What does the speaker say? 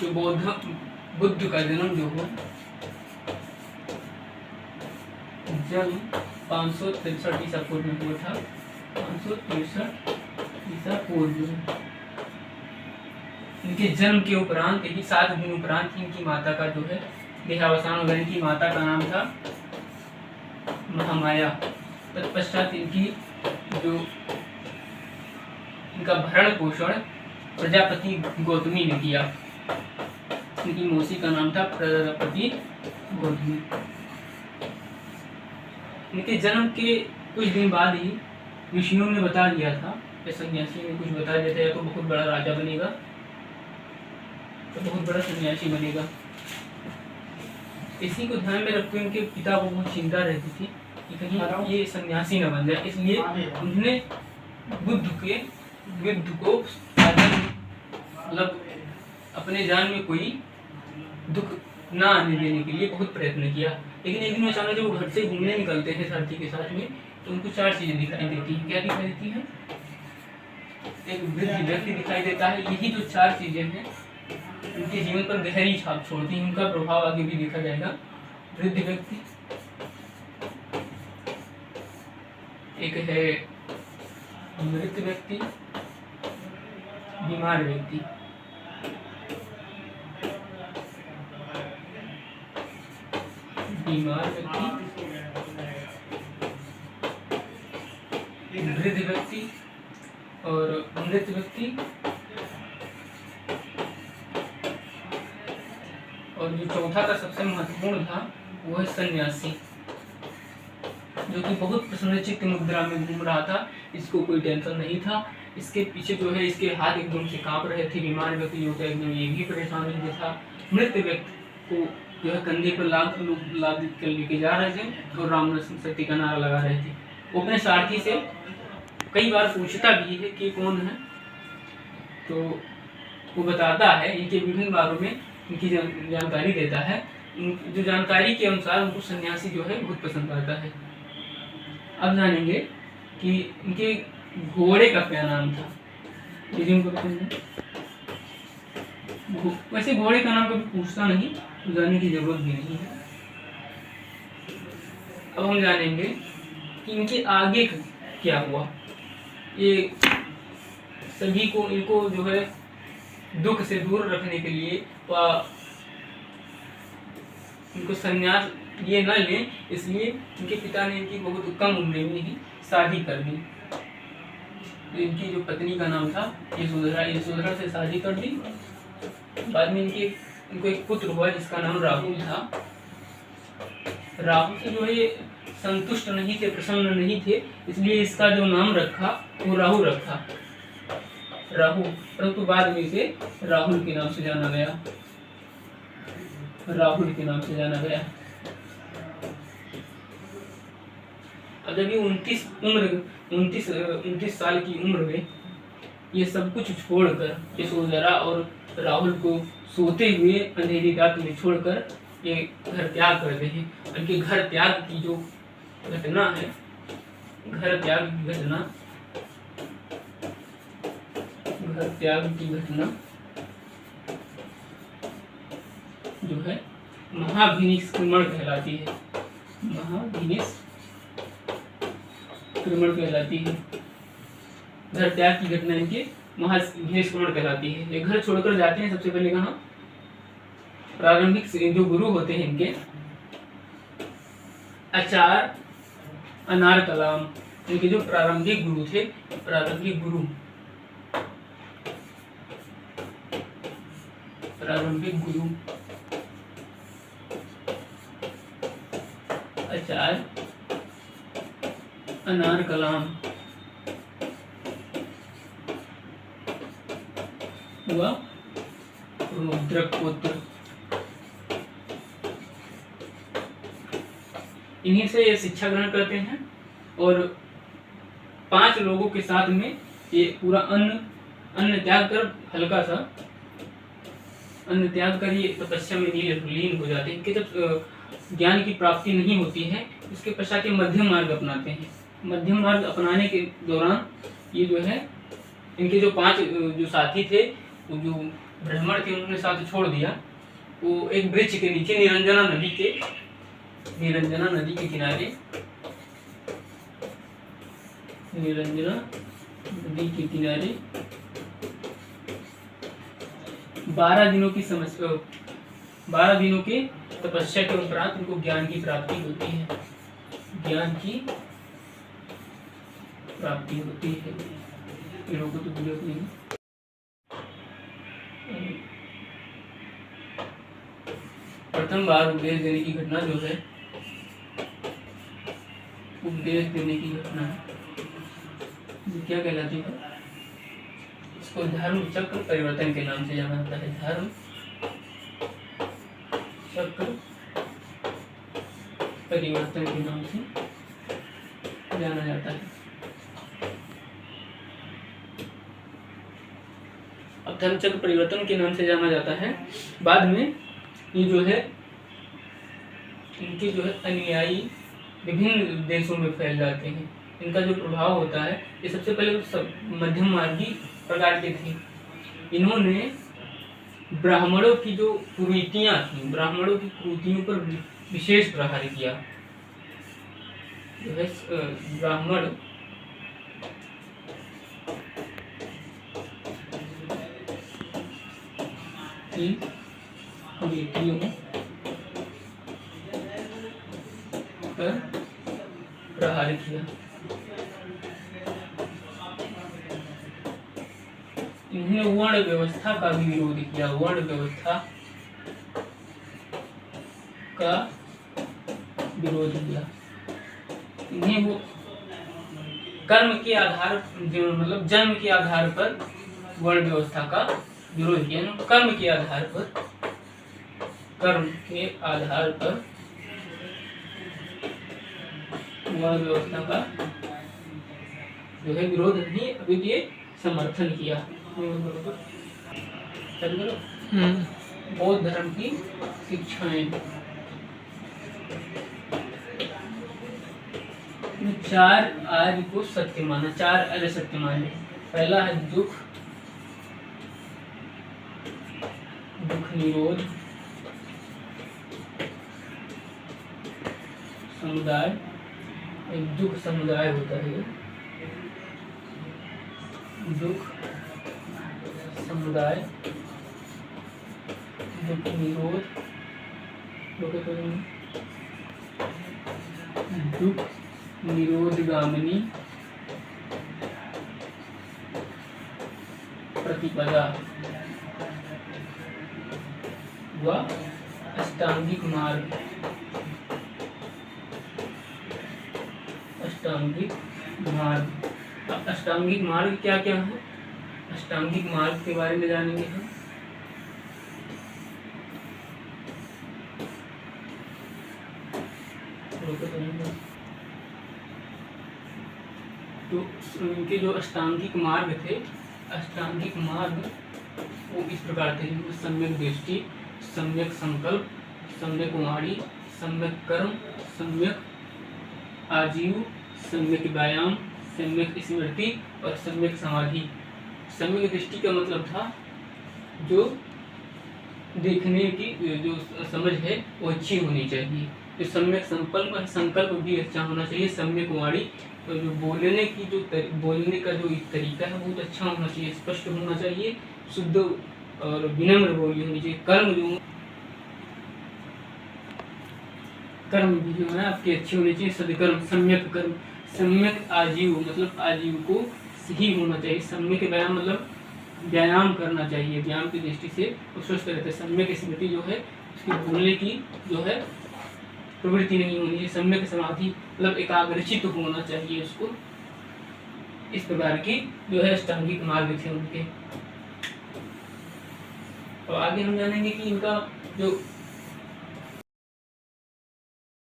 जो बुद्ध का जन्म जो हो जन्म 563 ईसा पूर्व में हुआ था। 563 ईसा पूर्व में इनके जन्म के उपरांत ही 7 दिन उपरांत इनकी माता का जो है देहावसान हो गया। इनकी माता का नाम था महामाया। तत्पश्चात इनकी जो इनका भरण पोषण प्रजापति गौतमी ने किया। इनकी मौसी का नाम था प्रजापति गौतमी। इनके जन्म के कुछ दिन बाद ही ऋषियों ने बता दिया था, सन्यासी ने कुछ बता दिया था, या तो बहुत बड़ा राजा बनेगा तो बहुत बड़ा सन्यासी बनेगा। इसी को ध्यान में रखते इनके पिता को बहुत चिंता रहती थी कि कहीं ये सन्यासी न बन जाए, इसलिए उन्होंने बुद्ध को मतलब अपने जान में कोई दुख ना आने देने के लिए बहुत प्रयत्न किया। लेकिन एक दिन अचानक जब वो घर से घूमने निकलते हैं सारथी के साथ में, तो उनको 4 चीजें दिखाई देती हैं। क्या दिखाई देती है? एक वृद्ध व्यक्ति दिखाई देता है। यही जो 4 चीजें हैं उनके जीवन पर गहरी छाप छोड़ती हैं, उनका प्रभाव आगे भी देखा जाएगा। वृद्ध व्यक्ति, एक है मृत व्यक्ति, बीमार व्यक्ति, वृद्ध व्यक्ति और मृत व्यक्ति, और जो चौथा का सबसे महत्वपूर्ण था वो है सन्यासी, जो कि बहुत प्रसन्नचित्त मुद्रा में घूम रहा था। इसको कोई टेंशन नहीं था। इसके पीछे जो है इसके हाथ एकदम से कांप रहे थे। बीमार व्यक्ति जो था एकदम ये भी परेशान नहीं था। मृत व्यक्ति को जो है कंधे पर लाद कर लेके जा रहे थे और राम सत्य का नारा लगा रहे थे। वो अपने सारथी से कई बार पूछता भी है कि कौन है, तो वो बताता है, इनके विभिन्न बारों में इनकी जानकारी देता है। जो जानकारी के अनुसार उनको सन्यासी जो है बहुत पसंद आता है। अब जानेंगे कि इनके घोड़े का क्या नाम था। वैसे घोड़े का नाम कभी पूछता नहीं, तो जानने की जरूरत भी नहीं है। अब हम जानेंगे कि इनके आगे क्या हुआ। ये सभी को इनको जो है दुख से दूर रखने के लिए इनको संन्यास ये न लें, इसलिए इनके पिता ने इनकी बहुत कम उम्र में ही शादी कर दी। तो इनकी जो पत्नी का नाम था यशोधरा से शादी कर दी। बाद में इनको एक पुत्र हुआ जिसका नाम राहुल था। राहुल से जो है संतुष्ट नहीं थे, प्रसन्न नहीं थे, इसलिए इसका जो नाम रखा वो राहु रखा, राहु। परंतु बाद में इसे राहुल के नाम से जाना गया, राहुल के नाम से जाना गया। अब जब ये 29 साल की उम्र में ये सब कुछ छोड़कर यशोधरा और राहुल को सोते हुए अंधेरी रात में छोड़कर ये घर त्याग करते हैं। उनके घर त्याग की जो घटना है, घर त्याग की घटना जो है महाभिनिष्क्रमण कहलाती है। महाभिनिष्क्रमण कहलाती है। घर त्याग की घटना इनके महाभिनिष्क्रमण कहलाती है। ये घर छोड़कर जाते हैं सबसे पहले कहाँ? प्रारंभिक जो गुरु होते हैं इनके, आचार्य अनार कलाम, इनके जो प्रारंभिक गुरु थे, प्रारंभिक गुरु आचार्य अनार कलाम हुआ रुद्रपुत्र। इन्हीं से ये शिक्षा ग्रहण करते हैं और 5 लोगों के साथ में ये पूरा अन्न त्याग कर, हल्का सा अन्न त्याग कर ये तपस्या में लीन हो जाते हैं। इनके जब ज्ञान की प्राप्ति नहीं होती है, इसके पश्चात ये मध्यम मार्ग अपनाते हैं। मध्यम मार्ग अपनाने के दौरान ये जो है इनके जो 5 जो साथी थे, वो जो ब्राह्मण के उन्होंने साथ छोड़ दिया, वो एक वृक्ष के नीचे निरंजना नदी के किनारे, निरंजना नदी के किनारे 12 दिनों की समस्या, 12 दिनों के तपस्या के उपरांत उनको ज्ञान की प्राप्ति होती है, ज्ञान की प्राप्ति होती है। इन को तो बुझे नहीं। प्रथम बार उपदेश देने की घटना जो है, उपदेश देने की घटना क्या कहलाती है? इसको धर्म चक्र परिवर्तन के नाम से जाना जाता है। धर्म चक्र परिवर्तन के नाम से जाना जाता है। अब धर्म चक्र परिवर्तन के नाम से जाना जाता है। बाद में ये जो है, इनके जो है अनुयायी विभिन्न देशों में फैल जाते हैं। इनका जो प्रभाव होता है, ये सबसे पहले सब मध्यम मार्गी प्रकार के थे। इन्होंने ब्राह्मणों की जो कुरीतियां थी, ब्राह्मणों की कुरीतियों पर विशेष प्रहार किया। जो है ब्राह्मण की कुरीतियों पर प्रहार किया। इन्होंने वर्ण व्यवस्था का भी विरोध किया, वर्ण व्यवस्था का विरोध किया। इन्हें वो कर्म के आधार, जो मतलब जन्म के आधार पर वर्ण व्यवस्था का विरोध किया। कर्म के आधार पर, कर्म के आधार पर वर्ण व्यवस्था का जो है विरोध नहीं, अभी ये समर्थन किया। बौद्ध धर्म की शिक्षाएं, 4 आर्य को सत्य माना, 4 आर्य सत्य माने। पहला है दुख, दुख निरोध समुदाय। एक दुख समुदाय होता है, दुख समुदाय, दुख निरोध, दुख निरोधगामिनी प्रतिपदा व अष्टांगिक मार्ग। अष्टांगिक मार्ग, अष्टांगिक मार्ग क्या क्या है? अष्टांगिक मार्ग के बारे में जानेंगे हम। तो उनके जो अष्टांगिक मार्ग थे, अष्टांगिक मार्ग वो इस प्रकार थे: सम्यक दृष्टि, सम्यक संकल्प, सम्यक वाणी, सम्यक कर्म, सम्यक आजीव, सम्यक व्यायाम, सम्यक स्मृति और सम्यक समाधि। सम्यक दृष्टि का मतलब था जो देखने की जो समझ है वो अच्छी होनी चाहिए। जो सम्यक संकल्प है, संकल्प भी अच्छा होना चाहिए। सम्यक वाणी, तो जो बोलने की जो बोलने का जो तरीका है बहुत अच्छा होना चाहिए, स्पष्ट होना चाहिए, शुद्ध और विनम्र बोली होनी चाहिए। कर्म जो कर्म भी जो है आपके अच्छे होने चाहिए, सदकर्म, सम्यक कर्म। सम्यक आजीव मतलब आजीव को सही होना चाहिए। सम्यक व्यायाम मतलब व्यायाम करना चाहिए, व्यायाम की दृष्टि से वो स्वस्थ रहते हैं। सम्यक स्मृति जो है उसकी भूलने की जो है प्रवृत्ति नहीं होनी चाहिए। सम्यक समाधि मतलब एकाग्रचित होना चाहिए उसको। इस प्रकार की जो है अष्टांगिक मार्ग थे उनके। और आगे हम जानेंगे कि इनका जो